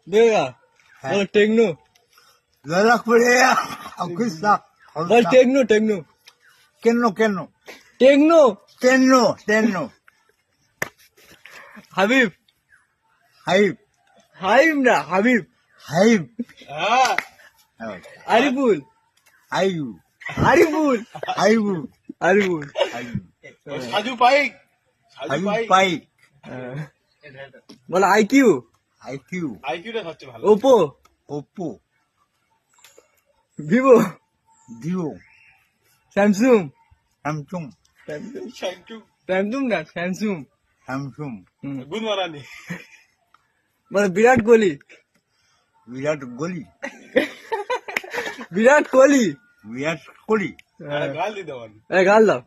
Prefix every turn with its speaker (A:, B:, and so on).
A: देगा बोलो टेक्नो
B: ललक पड़ेगा अब कुछ ना
A: बोल टेक्नो टेक्नो
B: केनो केनो
A: टेक्नो
B: केनो केनो
A: हबीब
B: हाइब
A: हाइब ना हबीब
B: हाइब
A: আরিফুল
B: आयु
A: আরিফুল
B: आयु
A: আরিফুল
C: সাজু পাইক
B: आयु पाई
A: বলো আইকিউ
B: आईक्यू
C: আইকিউটা সবচেয়ে ভালো
A: Oppo
B: Oppo
A: Vivo
B: Vivo
A: Samsung
B: Samsung
C: সাইটু
A: স্যামসুং না স্যামসুং
B: सैमसंग
C: গুণ মারানি
A: বলো বিরাট কোহলি
B: विराट कोहली
A: বিরাট কোহলি
B: विराट कोहली
C: গাল দিতে পারি
A: গাল দাও